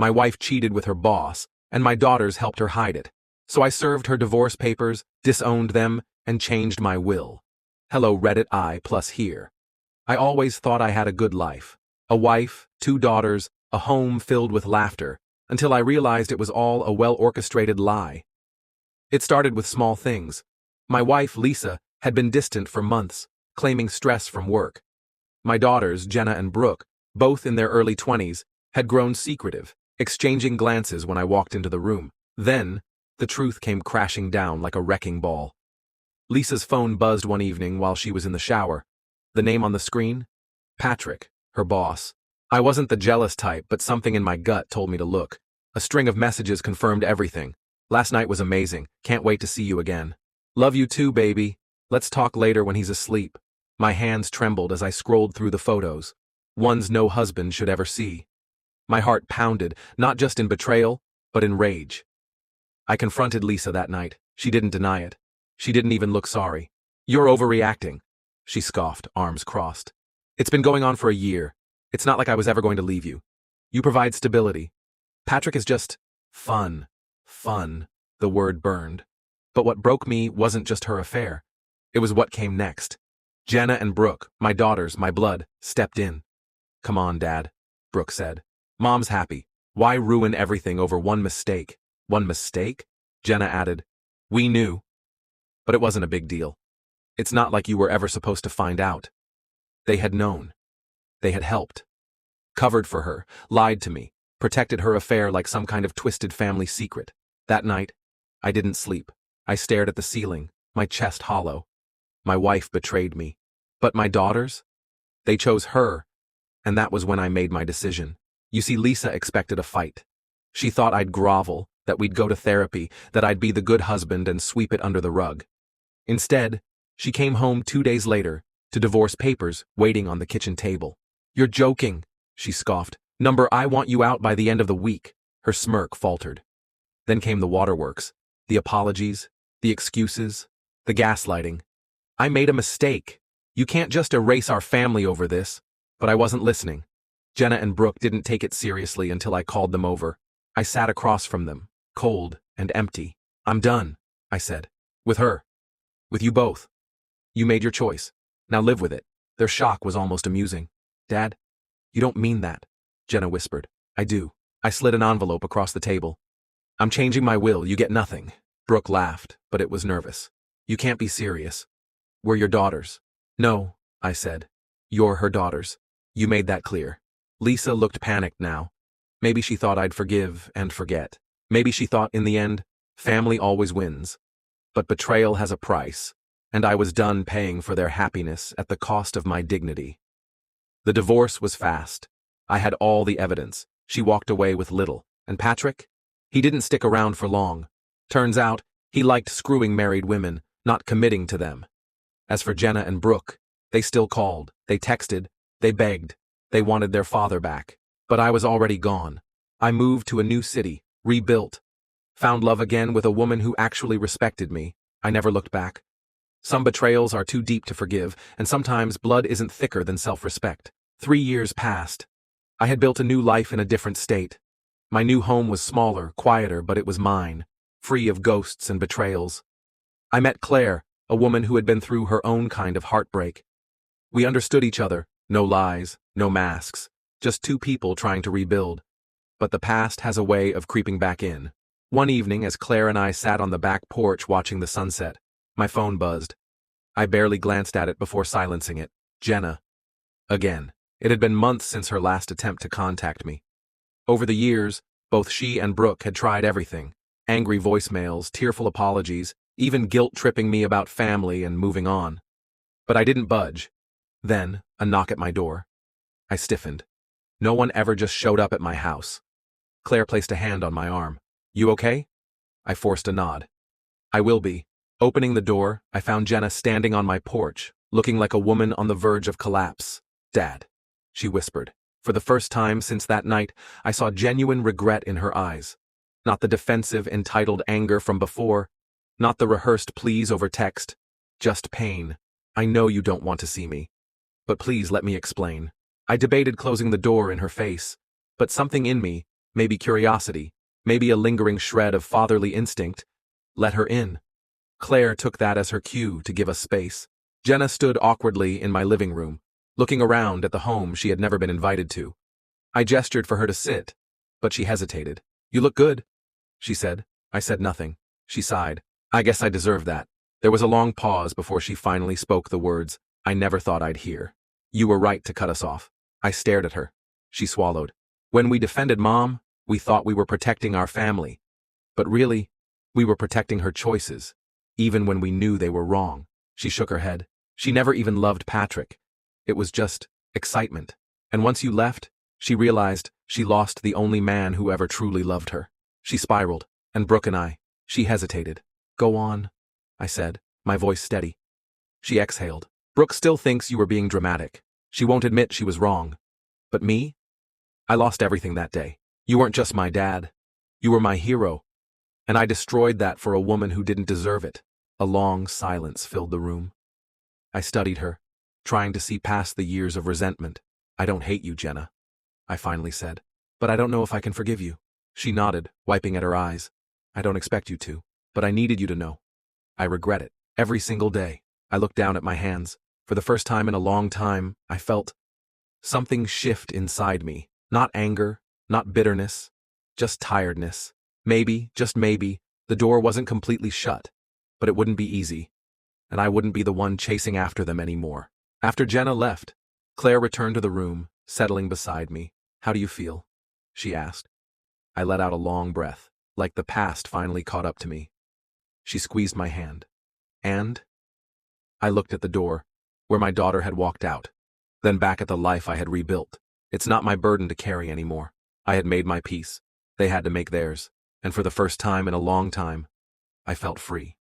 My wife cheated with her boss, and my daughters helped her hide it. So I served her divorce papers, disowned them, and changed my will. Hello Reddit I plus here. I always thought I had a good life. A wife, 2 daughters, a home filled with laughter, until I realized it was all a well-orchestrated lie. It started with small things. My wife, Lisa, had been distant for months, claiming stress from work. My daughters, Jenna and Brooke, both in their early 20s, had grown secretive, exchanging glances when I walked into the room. Then, the truth came crashing down like a wrecking ball. Lisa's phone buzzed one evening while she was in the shower. The name on the screen? Patrick, her boss. I wasn't the jealous type, but something in my gut told me to look. A string of messages confirmed everything. Last night was amazing. Can't wait to see you again. Love you too, baby. Let's talk later when he's asleep. My hands trembled as I scrolled through the photos. Ones no husband should ever see. My heart pounded, not just in betrayal, but in rage. I confronted Lisa that night. She didn't deny it. She didn't even look sorry. You're overreacting, she scoffed, arms crossed. It's been going on for a year. It's not like I was ever going to leave you. You provide stability. Patrick is just fun. Fun, the word burned. But what broke me wasn't just her affair. It was what came next. Jenna and Brooke, my daughters, my blood, stepped in. Come on, Dad, Brooke said. Mom's happy. Why ruin everything over one mistake? One mistake? Jenna added. We knew. But it wasn't a big deal. It's not like you were ever supposed to find out. They had known. They had helped. Covered for her, lied to me, protected her affair like some kind of twisted family secret. That night, I didn't sleep. I stared at the ceiling, my chest hollow. My wife betrayed me. But my daughters? They chose her, and that was when I made my decision. You see, Lisa expected a fight. She thought I'd grovel, that we'd go to therapy, that I'd be the good husband and sweep it under the rug. Instead, she came home 2 days later, to divorce papers waiting on the kitchen table. You're joking, she scoffed. Number, I want you out by the end of the week. Her smirk faltered. Then came the waterworks, the apologies, the excuses, the gaslighting. I made a mistake. You can't just erase our family over this. But I wasn't listening. Jenna and Brooke didn't take it seriously until I called them over. I sat across from them, cold and empty. I'm done, I said. With her. With you both. You made your choice. Now live with it. Their shock was almost amusing. Dad, you don't mean that, Jenna whispered. I do. I slid an envelope across the table. I'm changing my will, you get nothing. Brooke laughed, but it was nervous. You can't be serious. We're your daughters. No, I said. You're her daughters. You made that clear. Lisa looked panicked now. Maybe she thought I'd forgive and forget. Maybe she thought, in the end, family always wins. But betrayal has a price, and I was done paying for their happiness at the cost of my dignity. The divorce was fast. I had all the evidence. She walked away with little. And Patrick? He didn't stick around for long. Turns out, he liked screwing married women, not committing to them. As for Jenna and Brooke, they still called, they texted, they begged, they wanted their father back. But I was already gone. I moved to a new city, rebuilt. Found love again with a woman who actually respected me. I never looked back. Some betrayals are too deep to forgive, and sometimes blood isn't thicker than self-respect. 3 years passed. I had built a new life in a different state. My new home was smaller, quieter, but it was mine, free of ghosts and betrayals. I met Claire, a woman who had been through her own kind of heartbreak. We understood each other, no lies, no masks, just 2 people trying to rebuild. But the past has a way of creeping back in. One evening, as Claire and I sat on the back porch watching the sunset, my phone buzzed. I barely glanced at it before silencing it. Jenna. Again. It had been months since her last attempt to contact me. Over the years, both she and Brooke had tried everything. Angry voicemails, tearful apologies, even guilt-tripping me about family and moving on. But I didn't budge. Then, a knock at my door. I stiffened. No one ever just showed up at my house. Claire placed a hand on my arm. You okay? I forced a nod. I will be. Opening the door, I found Jenna standing on my porch, looking like a woman on the verge of collapse. Dad, she whispered. For the first time since that night, I saw genuine regret in her eyes. Not the defensive, entitled anger from before, not the rehearsed pleas over text, just pain. I know you don't want to see me. But please let me explain. I debated closing the door in her face, but something in me, maybe curiosity, maybe a lingering shred of fatherly instinct. Let her in. Claire took that as her cue to give us space. Jenna stood awkwardly in my living room, looking around at the home she had never been invited to. I gestured for her to sit, but she hesitated. "You look good," she said. I said nothing. She sighed. "I guess I deserve that." There was a long pause before she finally spoke the words I never thought I'd hear. "You were right to cut us off." I stared at her. She swallowed. "When we defended Mom, we thought we were protecting our family. But really, we were protecting her choices, even when we knew they were wrong." She shook her head. She never even loved Patrick. It was just excitement. And once you left, she realized she lost the only man who ever truly loved her. She spiraled, and Brooke and I. She hesitated. "Go on," I said, my voice steady. She exhaled. "Brooke still thinks you were being dramatic. She won't admit she was wrong. But me? I lost everything that day. You weren't just my dad. You were my hero. And I destroyed that for a woman who didn't deserve it." A long silence filled the room. I studied her, trying to see past the years of resentment. "I don't hate you, Jenna," I finally said. "But I don't know if I can forgive you." She nodded, wiping at her eyes. "I don't expect you to, but I needed you to know. I regret it. Every single day." I looked down at my hands. For the first time in a long time, I felt something shift inside me. Not anger, not bitterness, just tiredness. Maybe, just maybe, the door wasn't completely shut, but it wouldn't be easy, and I wouldn't be the one chasing after them anymore. After Jenna left, Claire returned to the room, settling beside me. "How do you feel?" she asked. I let out a long breath, like the past finally caught up to me. She squeezed my hand. "And?" I looked at the door, where my daughter had walked out, then back at the life I had rebuilt. It's not my burden to carry anymore. I had made my peace. They had to make theirs, and for the first time in a long time, I felt free.